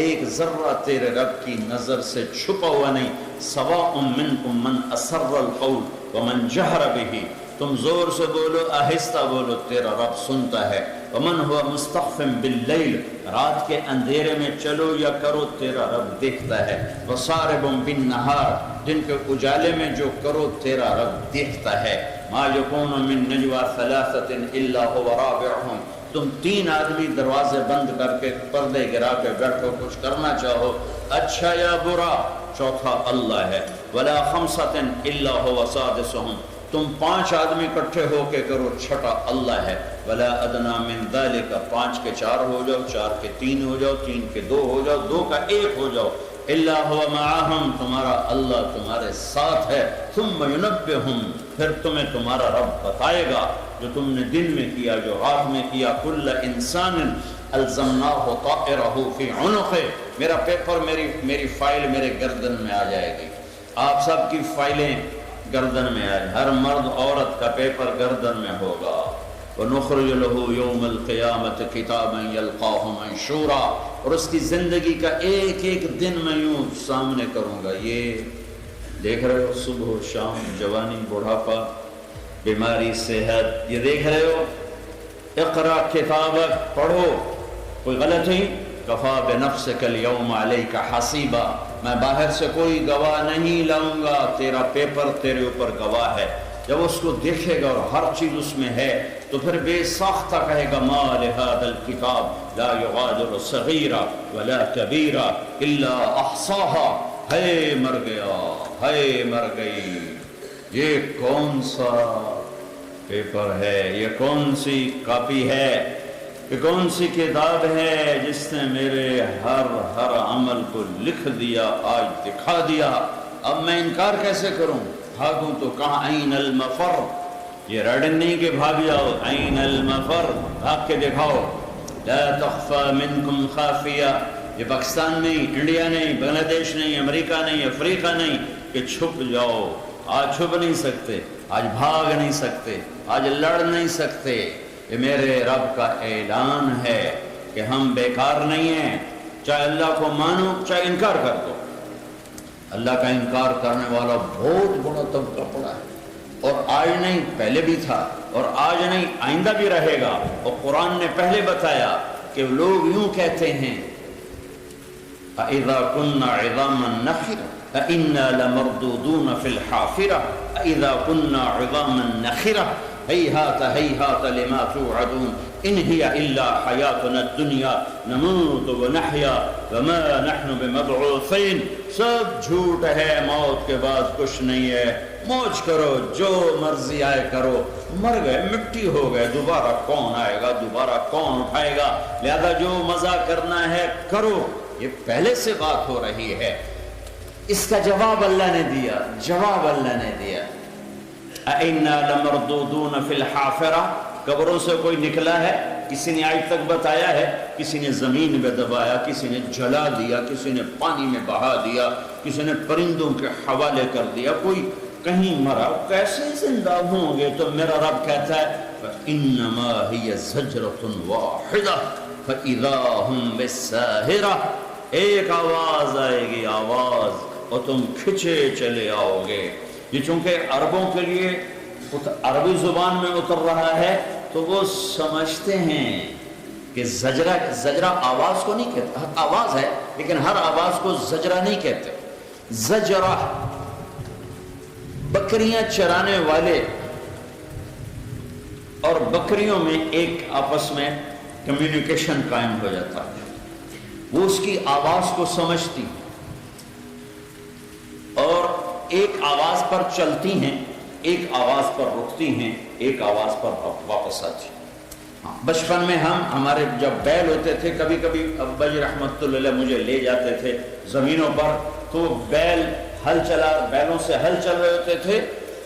ایک ذرہ تیرے رب کی نظر سے چھپا ہوا نہیں۔ سواء منکم من اسر القول ومن جہر به، تم زور سے بولو آہستہ بولو، تیرا رب سنتا ہے۔ ومن هو مستخف باللیل، رات کے اندھیرے میں چلو یا کرو تیرا رب دیکھتا ہے۔ وصارب بالنہار، دن کے اجالے میں جو کرو تیرا رب دیکھتا ہے۔ ما یکون من نجوى ثلاثة الا هو رابعهم، تم 3 آدمی دروازے بند کر کے پردے گرا کے بیٹھو، کچھ کرنا چاہو اچھا یا برا، چوتھا اللہ ہے۔ ولا 5 الا هو سادسهم، تم 5 آدمی اکٹھے ہو کے کرو، چھٹا اللہ ہے۔ ولا ادنی من ذلک، 5 کے 4 ہو جاؤ، 4 کے 3 ہو جاؤ، 3 کے 2 ہو جاؤ، 2 کا 1 ہو جاؤ۔ الا هو معهم، تمہارا اللہ تمہارے ساتھ ہے۔ ثم ينبئهم، پھر تمہیں تمہارا رب بتائے گا جو تم نے دن میں کیا، جو رات میں کیا۔ کل انسان الزمناه طائره في عنقه، میرا پیپر، میری فائل میرے گردن میں آ جائے گی۔ آپ سب کی فائلیں گردن میں آئے، ہر مرد عورت کا پیپر گردن میں ہوگا۔ وَنُخْرِجُ لَهُ يَوْمَ الْقِيَامَةِ كِتَابًا يَلْقَاهُ مَنشُورًا، اور اس کی زندگی کا ایک ایک دن میں یوں سامنے کروں گا۔ یہ دیکھ رہے ہو، صبح و شام، جوانی، بڑھاپا، بیماری، صحت، یہ دیکھ رہے ہو۔ اقرأ کتابک، پڑھو، کوئی غلطی؟ کفا بنفسک اليوم علیک حسیبا، میں باہر سے کوئی گواہ نہیں لاؤں گا، تیرا پیپر تیرے اوپر گواہ ہے۔ جب اس کو دیکھے گا اور ہر چیز اس میں ہے تو پھر بے ساختہ کہے گا ما لهذا الكتاب لا يغادر صغیرہ ولا کبیرہ الا احصاها، ہے مر گیا، ہے مر گئی، یہ کون سا پیپر ہے، یہ کون سی کاپی ہے، یہ کون سی کتاب ہے جس نے میرے ہر عمل کو لکھ دیا، آج دکھا دیا۔ اب میں انکار کیسے کروں؟ بھاگوں تو کہاں؟ این المفر، یہ ریڈن نہیں کہ بھاگ جاؤ، این المفر، بھاگ کے دکھاؤ۔ لا تخفى منکم خافیہ، یہ پاکستان نہیں، انڈیا نہیں، بنگلہ دیش نہیں، امریکہ نہیں، افریقہ نہیں کہ چھپ جاؤ۔ آج چھپ نہیں سکتے، آج بھاگ نہیں سکتے، آج لڑ نہیں سکتے۔ یہ میرے رب کا اعلان ہے کہ ہم بیکار نہیں ہیں، چاہے اللہ کو مانو چاہے انکار کر دو۔ اللہ کا انکار کرنے والا بہت بڑا طبقہ پڑا ہے، اور آج نہیں پہلے بھی تھا، اور آج نہیں آئندہ بھی رہے گا۔ اور قرآن نے پہلے بتایا کہ لوگ یوں کہتے ہیں اِذَا كُنَّا عِظَامًا نَخِرَةً اِنَّا لَمَرْدُودُونَ فِي الْحَافِرَةِ اِذَا كُنَّا عِظَامًا نَخِرَةً ہیہات ہیہات لما توعدون ان ہی الا حیاتنا الدنیا نموت ونحیا وما نحن بمبعوثین، سب جھوٹ ہے، موت کے بعد کچھ نہیں ہے، موج کرو، جو مرضی آئے کرو، مر گئے، مٹی ہو گئے، دوبارہ کون آئے گا، دوبارہ کون اٹھائے گا، لہذا جو مزہ کرنا ہے کرو۔ یہ پہلے سے بات ہو رہی ہے، اس کا جواب اللہ نے دیا، جواب اللہ نے دیا۔ اِنَّا لَمَرْدُودُونَ فِي الْحَافِرَةِ، قبروں سے کوئی نکلا ہے؟ کسی نے آج تک بتایا ہے؟ کسی نے زمین میں دبایا، کسی نے جلا دیا، کسی نے پانی میں بہا دیا، کسی نے پرندوں کے حوالے کر دیا، کوئی کہیں مرا، کیسے زندہ ہوں گے؟ تو میرا رب کہتا ہے فَإِنَّمَا هِيَ زَجْرَةٌ وَاحِدَةٌ فَإِذَا هُمْ بِالسَّاهِرَةِ، ایک آواز آئے گی، آواز، اور تم کھچے چلے آؤ گے۔ یہ چونکہ عربوں کے لیے عربی زبان میں اتر رہا ہے تو وہ سمجھتے ہیں کہ زجرہ آواز کو نہیں کہتے، آواز ہے لیکن ہر آواز کو زجرہ نہیں کہتے۔ زجرہ بکریاں چرانے والے اور بکریوں میں ایک آپس میں کمیونیکیشن قائم ہو جاتا ہے، وہ اس کی آواز کو سمجھتی اور ایک آواز پر چلتی ہیں، ایک آواز پر رکتی ہیں، ایک آواز پر واپس آتی ہیں۔ بچپن میں ہمارے جب بیل ہوتے تھے، کبھی کبھی ابا جی رحمت اللہ علیہ مجھے لے جاتے تھے زمینوں پر، تو بیل بیلوں سے ہل چل رہے ہوتے تھے،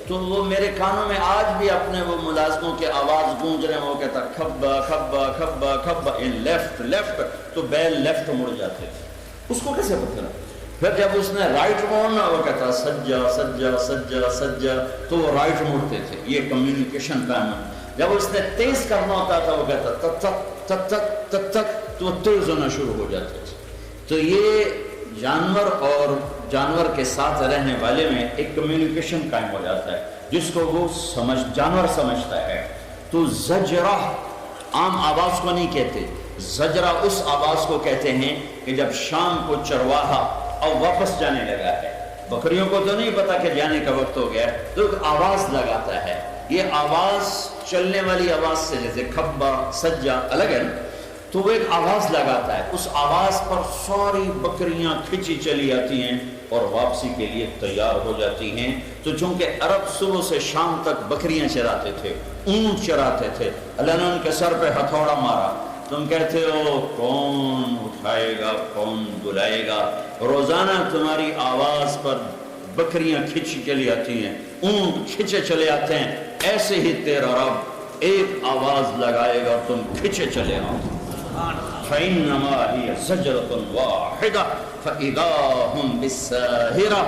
تو وہ میرے کانوں میں آج بھی اپنے وہ ملازموں کے آواز گونج رہے ہیں، وہ کہتا کھبا کھبا کھبا کھبا، لیفٹ لیفٹ، تو بیل لیفٹ مڑ جاتے تھے۔ اس کو کیسے پتہ لگا؟ پھر جب اس نے رائٹ موڑنا، وہ کہتا سجا سجا سجا سجا، تو وہ رائٹ موڑتے تھے۔ یہ کمیونیکیشن کا ہے۔ جب اس نے تیز کرنا ہوتا تھا وہ کہتا تک تک تک تک تک تک، تو وہ تیز ہونا شروع ہو جاتے تھے۔ تو یہ جانور اور جانور کے ساتھ رہنے والے میں ایک کمیونیکیشن قائم ہو جاتا ہے۔ جس کو وہ جانور سمجھتا ہے. تو زجرہ عام آواز کو نہیں کہتے، زجرہ اس آواز کو کہتے ہیں کہ جب شام کو چرواہا اور واپس جانے لگا ہے، بکریوں کو تو نہیں پتا کہ جانے کا وقت ہو گیا ہے، تو ایک آواز لگاتا ہے. یہ آواز چلنے والی آواز سے، جیسے کھبا سجا الگ ہے، تو وہ ایک آواز لگاتا ہے. اس آواز پر ساری بکریاں کھچی چلی آتی ہیں اور واپسی کے لیے تیار ہو جاتی ہیں. تو چونکہ عرب صبح سے شام تک بکریاں چراتے تھے، اونٹ چراتے تھے، اللہ نے ان کے سر پہ ہتھوڑا مارا. تم کہتے ہو کون اٹھائے گا، کون بلائے گا؟ روزانہ تمہاری آواز پر بکریاں کھچی چلی آتی ہیں، اونٹ کھچے چلے آتے ہیں. ایسے ہی تیرا رب ایک آواز لگائے گا اور تم کھچے چلے آؤ. فَإِنَّمَا هِيَ زَجْرَةٌ وَاحِدَةٌ فَإِذَا هُمْ بِالسَّاهِرَةِ.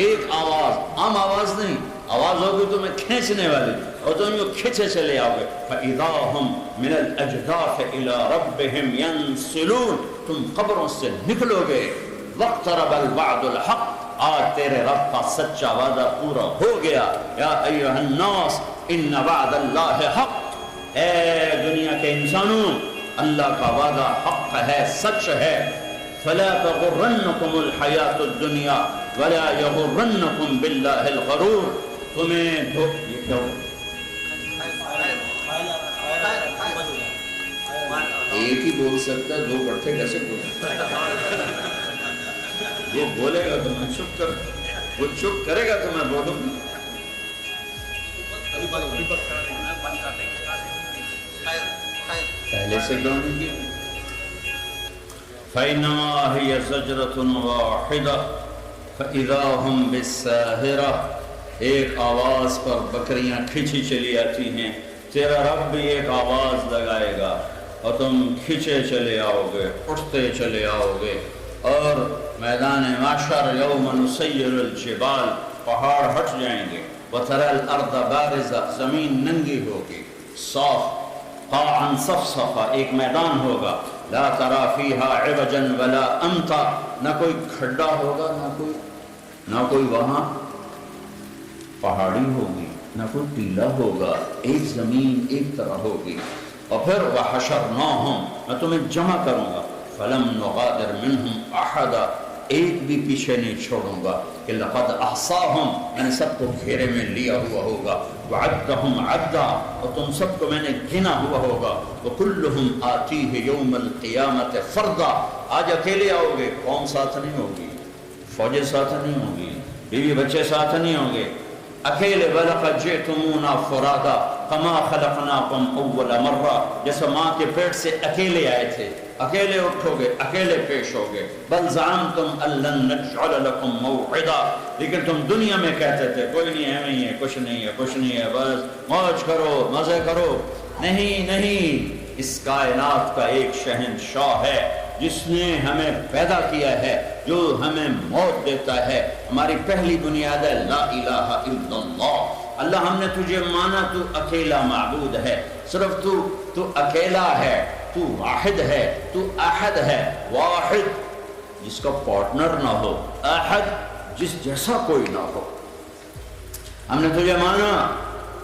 ایک آواز، عام آواز نہیں، آواز ہوگی تمہیں کھینچنے والی اور تم یوں کھچے چلے آؤ گے. فَإِذَا هُمْ مِنَ الْأَجْدَاثِ إِلَىٰ رَبِّهِمْ يَنْسِلُونَ. تم قبروں سے نکلو گے. وَاقْتَرَبَ الْوَعْدُ الْحَقُّ. آج تیرے رب کا سچا وعدہ پورا ہو گیا. یا ایھا الناس ان وعد اللہ حق. اے دنیا کے انسانوں، اللہ کا وعدہ حق ہے، سچ ہے. فلا تغرنکم الحیات الدنیا ولا یغرنکم باللہ الغرور. تمہیں ایک ہی بول سکتا ہے، دو کٹھے کیسے بولے؟ وہ بولے گا تو میں چپ کر، وہ چپ کرے گا تو میں بولوں گا. پہلے سے گانے کی فَإِنَّمَا هِيَ زَجْرَةٌ وَاحِدَةٌ فَإِذَا هُمْ بِالسَّاهِرَةِ. ایک آواز پر بکریاں کھچی چلی آتی ہیں. تیرا رب بھی ایک آواز لگائے گا اور تم کھچے چلے آؤ گے، اٹھتے چلے آؤ گے. اور میدان محشر یوم نسیر الجبال، پہاڑ ہٹ جائیں گے. وترى الارض بارزہ، زمین ننگی ہوگی، صاف. قاعا صفصفا، ایک میدان ہوگا. لا ترى فيها عوجا ولا امتا، نہ کوئی کھڈا ہوگا، نہ کوئی وہاں پہاڑی ہوگی، نہ کوئی ٹیلا ہوگا. ایک زمین ایک طرح ہوگی. اور پھر وحشرناہم، میں تمہیں جمع کروں گا. فلم نغادر منہم احدا، ایک بھی پیچھے نہیں چھوڑوں گا. کہ لقد احصاہم، میں نے سب کو گھیرے میں لیا ہوا ہوگا. وعدتہم عدا، اور تم سب کو میں نے گنا ہوا ہوگا. وکلہم آتیہ یوم القیامت فردا. آج اکیلے آؤ گے، قوم ساتھ نہیں ہوگی، فوجیں ساتھ نہیں ہوگی، بیوی بچے ساتھ نہیں ہوں گے، اکیلے. وَلَقَدْ جِئْتُمُونَا فُرَادًا كَمَا خَلَقْنَاكُمْ أَوَّلَ مَرَّةٍ. جیسے ماں کے پیٹ سے اکیلے آئے تھے، اکیلے اٹھو گے، اکیلے پیش ہوگے. بل زعمتم ان لن نجعل لكم موعدا، لیکن تم دنیا میں کہتے تھے کوئی نہیں ہے، نہیں ہے، کچھ نہیں ہے، کچھ نہیں ہے، بس موج کرو، مزے کرو. نہیں نہیں، اس کائنات کا ایک شہنشاہ ہے جس نے ہمیں پیدا کیا ہے، جو ہمیں موت دیتا ہے. ہماری پہلی بنیاد ہے لا الہ الا اللہ. اللہ ہم نے تجھے مانا تو اکیلا معبود ہے، صرف تو اکیلا ہے، تو واحد ہے، تو احد ہے. واحد جس کا پارٹنر نہ ہو، احد جس جیسا کوئی نہ ہو. ہم نے تجھے مانا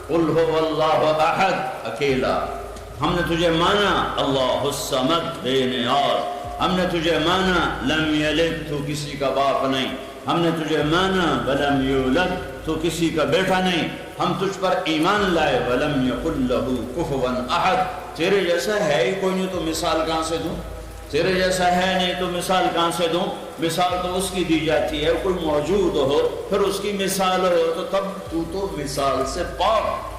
قل هو اللہ احد، اکیلا. ہم نے تجھے مانا اللہ الصمد، بے نیاز. ہم نے تجھے مانا لم یلد، تو کسی کا باپ نہیں. ہم نے تجھے مانا ولم یولد، تو کسی کا بیٹا نہیں. ہم تجھ پر ایمان لائے ولم یکن لہ کفوا احد. تیرے جیسا ہے ہی کوئی نہیں تو مثال کہاں سے دوں؟ تیرے جیسا ہے نہیں تو مثال کہاں سے دوں؟ مثال تو اس کی دی جاتی ہے کوئی موجود ہو، پھر اس کی مثال ہو، تو تب تو مثال سے پاک.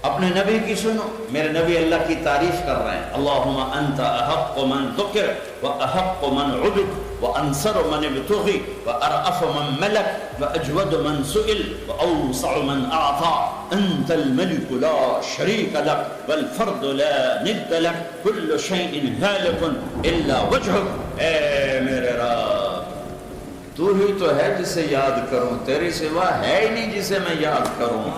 اپنے نبی کی سنو، میرے نبی اللہ کی تعریف کر رہے ہیں. اللہم انت احق من ذکر واحق من عبد وانصر من ابتغی وارأف من ملک واجود من سئل واوسع من اعطا. انت الملک لا شریک لک والفرد لا ند لک کل شیء ہالک الا وجہک. اے میرے رب، تو ہی تو ہے جسے یاد کروں، تیرے سوا ہے ہی نہیں جسے میں یاد کروں.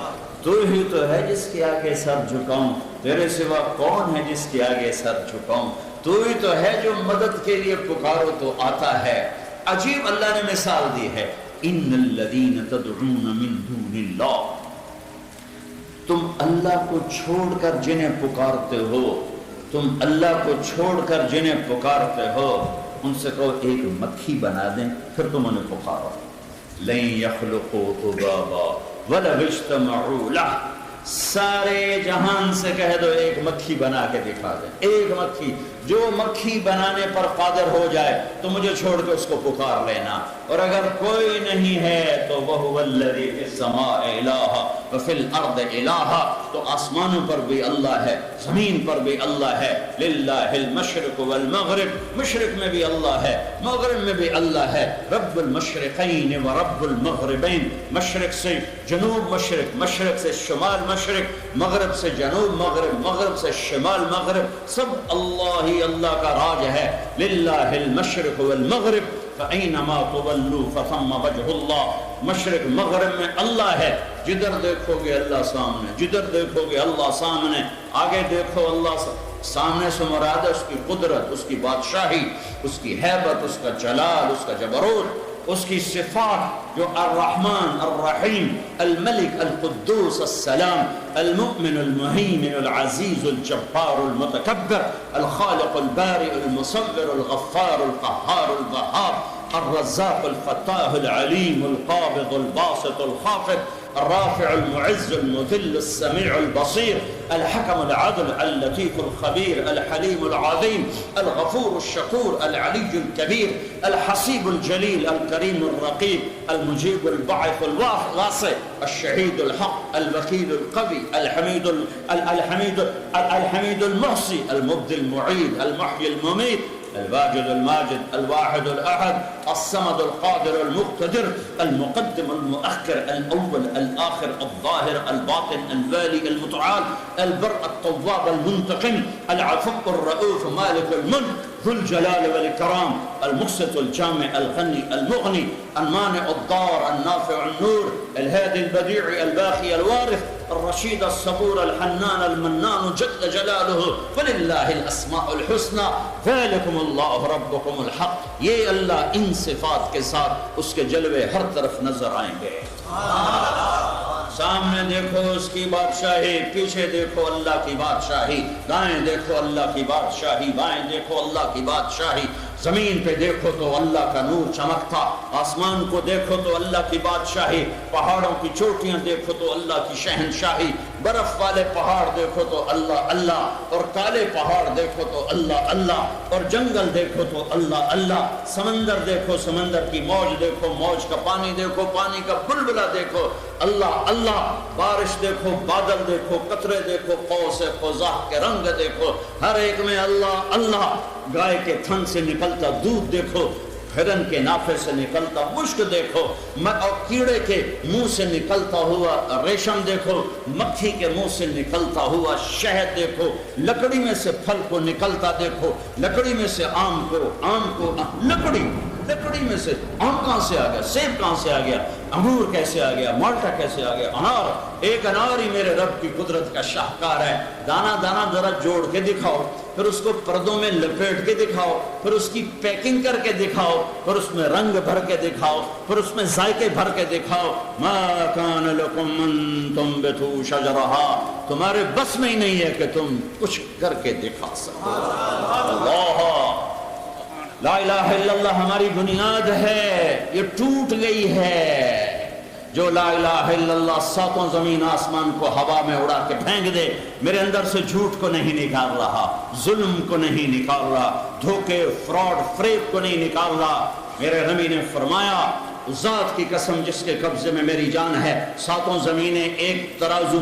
تو ہی تو ہے جس کے آگے سر جھکاؤں، تیرے سوا کون ہے جس کے آگے سر جھکاؤں. تو ہی تو ہے جو مدد کے لیے پکارو تو آتا ہے. عجیب اللہ نے مثال دی ہے. ان الذین تدعون من دون اللہ، تم اللہ کو چھوڑ کر جنہیں پکارتے ہو، تم اللہ کو چھوڑ کر جنہیں پکارتے ہو، ان سے کہو ایک مکھی بنا دیں، پھر تم انہیں پکارو۔ لن یخلقوا ذبابا ولو اجتمعوا لہ، سارے جہان سے کہہ دو ایک مکھی بنا کے دکھا دیں، ایک مکھی، جو مکھی بنانے پر قادر ہو جائے تو مجھے چھوڑ کے اس کو پکار لینا، اور اگر کوئی نہیں ہے تو وَهُوَ الَّذِي فِي السَّمَاءِ إِلَٰهٌ وَفِي الْأَرْضِ إِلَٰهٌ، تو آسمانوں پر بھی اللہ ہے، زمین پر بھی اللہ ہے، لِلَّهِ الْمَشْرِقُ وَالْمَغْرِبُ، مشرق میں بھی اللہ ہے، مغرب میں بھی اللہ ہے، رب المشرقین ورب المغربین، مشرق سے جنوب مشرق، مشرق سے شمال مشرق، مغرب سے جنوب مغرب، مغرب سے شمال مغرب، سب اللہ ہی اللہ کا راج ہے، للہ المشرق والمغرب فَأَيْنَمَا تُوَلُّوا فَثَمَّ وَجْهُ اللَّهِ، مشرق مغرب میں اللہ ہے، جدھر دیکھو گے اللہ سامنے، جدھر دیکھو گے اللہ سامنے، آگے دیکھو اللہ سامنے سے مراد ہے اس کی قدرت، اس کی بادشاہی، اس کی حیبت، اس کا جلال، اس کا جبروت، اس کی صفات جو الرحمن الرحیم الملک القدوس السلام المؤمن المهيمن العزيز الجبار المتكبر الخالق البارئ المصور الغفار القهار القهار الرزاق الفتاح العليم القابض الباسط الخافض الرافع المعز المذل السميع البصير الحكم العدل اللطيف الخبير الحليم العظيم الغفور الشكور العلي الكبير الحسيب الجليل الكريم الرقيب المجيب البعث الواسع الشهيد الحق الوكيل القوي الحميد المحصي المبدي المعيد المحيي المميت الواجد الماجد الواحد الأحد الصمد القادر المقتدر المقدم المؤخر الأول الآخر الظاهر الباطن الوالي المتعال البر التواب المنتقم العفو الرؤوف مالك الملك ذو الجلال والإكرام المقسط الجامع الغني المغني المانع الضار النافع النور الهادي البديع الباقي الوارث الرشيد الصبور الحنان المنان جل جلاله ولله الأسماء الحسنى ذلكم اللہ ربکم الحق، یہ اللہ ان صفات کے ساتھ اس کے جلوے ہر طرف نظر آئیں گے۔ سامنے دیکھو اس کی بادشاہی، پیچھے دیکھو اللہ کی بادشاہی، دائیں دیکھو اللہ کی بادشاہی، بائیں دیکھو اللہ کی بادشاہی، زمین پہ دیکھو تو اللہ کا نور چمکتا، آسمان کو دیکھو تو اللہ کی بادشاہی، پہاڑوں کی چوٹیاں دیکھو تو اللہ کی شہنشاہی، برف والے پہاڑ دیکھو تو اللہ اللہ، اور کالے پہاڑ دیکھو تو اللہ اللہ، اور جنگل دیکھو تو اللہ اللہ، سمندر دیکھو، سمندر کی موج دیکھو، موج کا پانی دیکھو، پانی کا بلبلہ دیکھو، اللہ اللہ، بارش دیکھو، بادل دیکھو، قطرے دیکھو، قوس قزح کے رنگ دیکھو، ہر ایک میں اللہ اللہ، گائے کے تھن سے نکلتا دودھ دیکھو، ہرن کے نافے سے نکلتا مشک دیکھو، اور کیڑے کے منہ سے نکلتا ہوا ریشم دیکھو، مکھی کے منہ سے نکلتا ہوا شہد دیکھو، لکڑی میں سے پھل کو نکلتا دیکھو، لکڑی میں سے آم کو لکڑی میں سے آم کہاں سے آ گیا، سیب کہاں سے آ گیا، انگور کیسے آ گیا، مالٹا کیسے آ گیا، انار، ایک انار ہی میرے رب کی قدرت کا شاہکار ہے، دانا دانا ذرا جوڑ کے دکھاؤ، پھر اس کو پردوں میں لپیٹ کے دکھاؤ، پھر اس کی پیکنگ کر کے دکھاؤ، پھر اس میں رنگ بھر کے دکھاؤ، پھر اس میں ذائقے بھر کے دکھاؤ، ما کان لکم ان تنبتوا شجرہا، تمہارے بس میں ہی نہیں ہے کہ تم کچھ کر کے دکھا سکو۔ اللہ، لا الہ الا اللہ ہماری بنیاد ہے، یہ ٹوٹ گئی ہے۔ جو لا الہ الا اللہ ساتوں زمین آسمان کو ہوا میں اڑا کے پھینک دے، میرے اندر سے جھوٹ کو نہیں نکال رہا، ظلم کو نہیں نکال رہا، دھوکے فراڈ فریب کو نہیں نکال رہا۔ میرے نبی نے فرمایا، ذات کی قسم جس کے قبضے میں میری جان ہے، ساتوں زمینیں ایک ترازو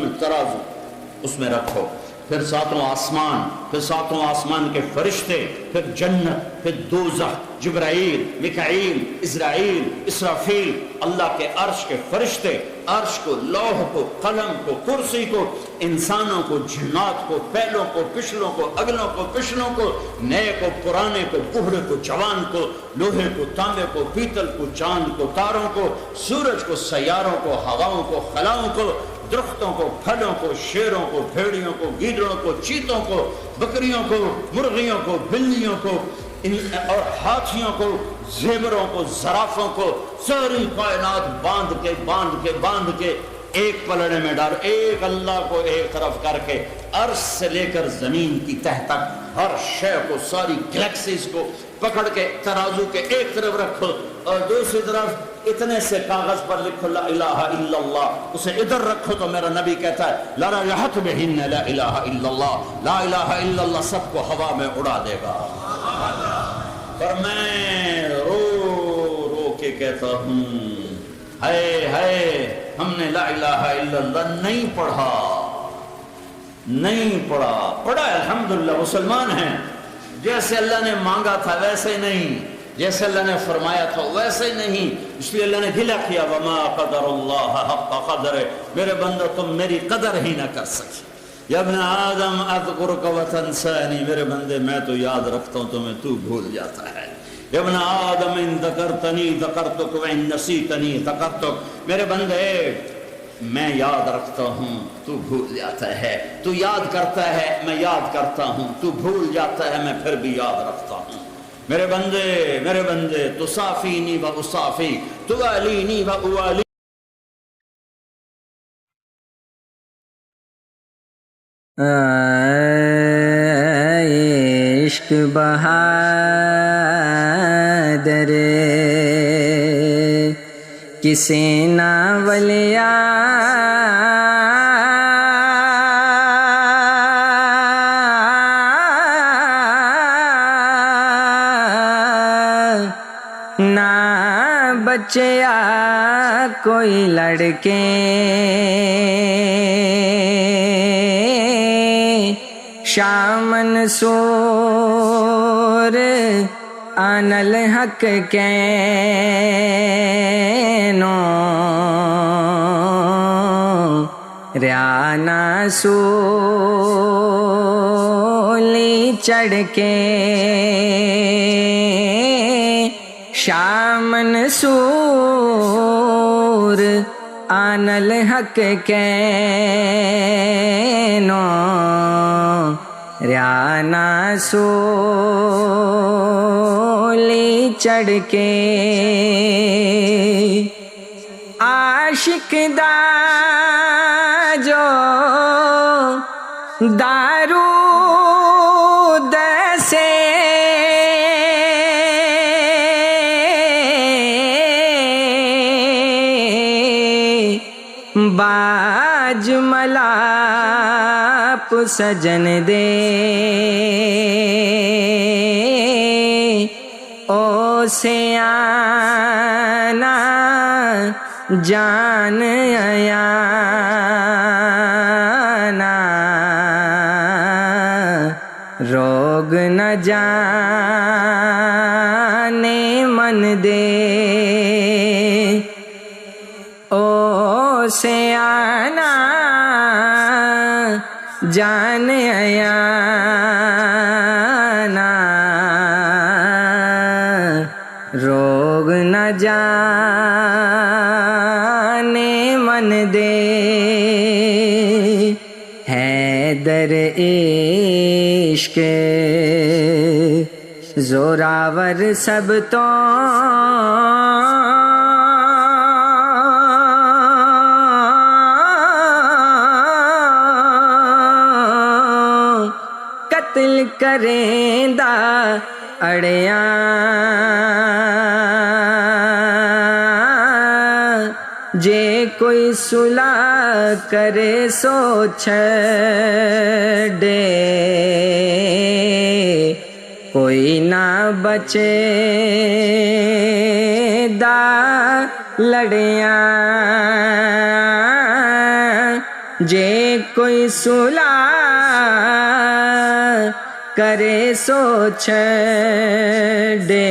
اس میں رکھو، پھر ساتوں آسمان کے فرشتے، پھر جنت، پھر دوزخ، جبرائیل، میکائیل، اسرائیل، اسرافیل، اللہ کے عرش کے فرشتے، عرش کو، لوح کو، قلم کو، کرسی کو، انسانوں کو، جنات کو، پہلوں کو، پچھلوں کو، اگلوں کو، پچھلوں کو، نئے کو، پرانے کو، بوڑھے کو، جوان کو، لوہے کو، تانبے کو، پیتل کو، چاند کو، تاروں کو، سورج کو، سیاروں کو، ہواؤں کو، خلاؤں کو، درختوں کو، پھلوں کو، شیروں کو، بھیڑیوں کو، گیدڑوں کو، چیتوں کو، بکریوں کو، مرغیوں کو، بلیوں کو اور ہاتھیوں کو، زیوروں کو، زرافوں کو، ساری کائنات باندھ کے ایک پلڑے میں ڈالو، ایک اللہ کو ایک طرف کر کے عرش سے لے کر زمین کی تہ تک ہر شے کو، ساری گلیکسیز کو پکڑ کے ترازو کے ایک طرف رکھو اور دوسری طرف اتنے سے کاغذ پر لکھو لا الہ الا اللہ، اسے ادھر رکھو تو میرا نبی کہتا ہے لَرَجَحَتْ بِهِنَّ لَا الہ الا اللہ، لا الہ الا اللہ سب کو ہوا میں اڑا دے گا۔ پر میں رو رو کے کہتا ہوں ہائے ہائے، ہم نے لا الہ الا اللہ نہیں پڑھا، نہیں پڑھا ہے الحمدللہ، مسلمان ہیں، جیسے اللہ نے مانگا تھا ویسے نہیں، جیسے اللہ نے فرمایا تھا ویسے نہیں، اس لیے اللہ نے گلہ کیا وما قدر اللہ حق قدر، میرے بندہ تم میری قدر ہی نہ کر سکے۔ یا ابن آدم اذکرک وتنسانی، میرے بندے میں تو یاد رکھتا ہوں تمہیں تو بھول جاتا ہے۔ یا ابن آدم ان ذکرتنی ذکرتک وان نسیتنی ذکرتک، میرے بندے میں یاد رکھتا ہوں تو بھول جاتا ہے، تو یاد کرتا ہے میں یاد کرتا ہوں، تو بھول جاتا ہے میں پھر بھی یاد رکھتا ہوں۔ میرے بندے تصافینی و اصافی، توالینی و اوالی۔ عشق بہادر کسی نہ ولیا نہ بچیا کوئی لڑکے شاہ منصور آن الحق کینو ریانا سولی چڑھ کے شاہ منصور آن الحق کینو ریانا سولی چڑھ کے عاشق دا جو دارود سے باج ملاپ سجن دے او سیانا جان آیانا روگ نہ جانے من دے او سیانا جان آیانا روگ نہ جانے من دے حیدر عشق زوراور سب تو قتل کریں دا اڑیاں جے کوئی صلح کرے سو چھڑے کوئی نہ بچے دا لڑیاں جے کوئی صلح کرے سو چھڑے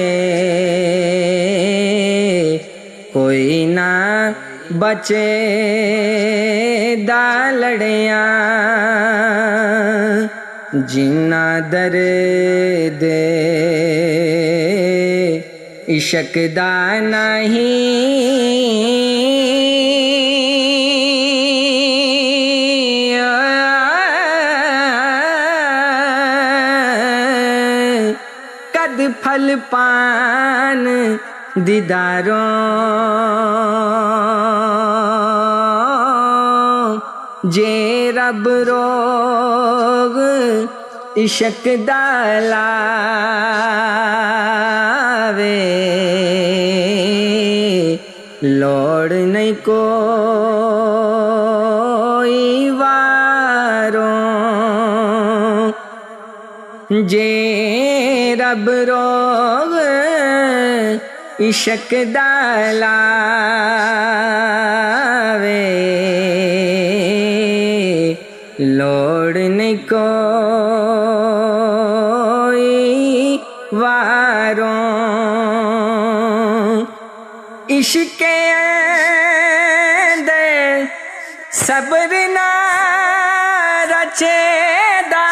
کوئی نہ بچے دا لڑیاں جنہ درد عشق دا نہیں قد پھل پان دیداروں جے رب روغ عشق دا لاوے لوڑ نہیں کوئی واروں جے رب روغ عشق دا لاوے لوڑ نہیں کوئی واروں عشق دے صبر نہ رچے دا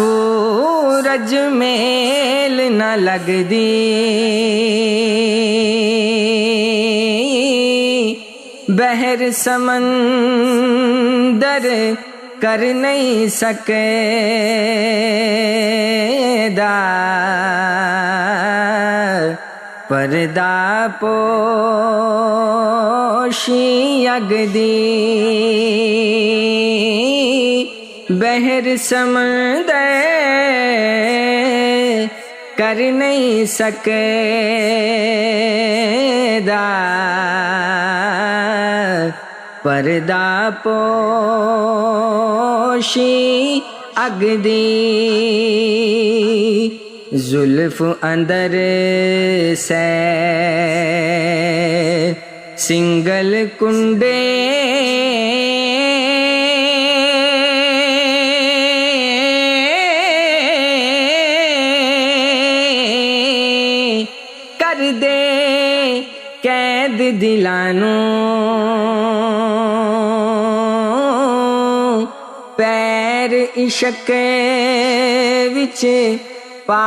سورج میل نہ لگ دی بحر سمندر کر نہیں سکے دا پردہ پوشی اگ دی بحر سمندر کر نہیں سکے دا پردہ پوشی اگ دی زلف اندر سے سنگل کنڈے کر دے قید دلانوں پیر عشق وچ پا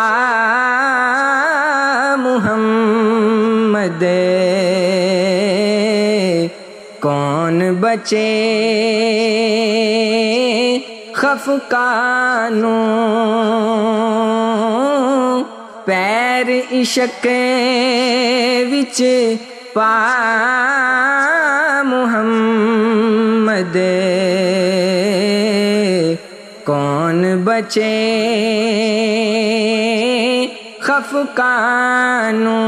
محمد کون بچے خفقانوں پیر عشق وچ پا محمد کون بچے خفقانوں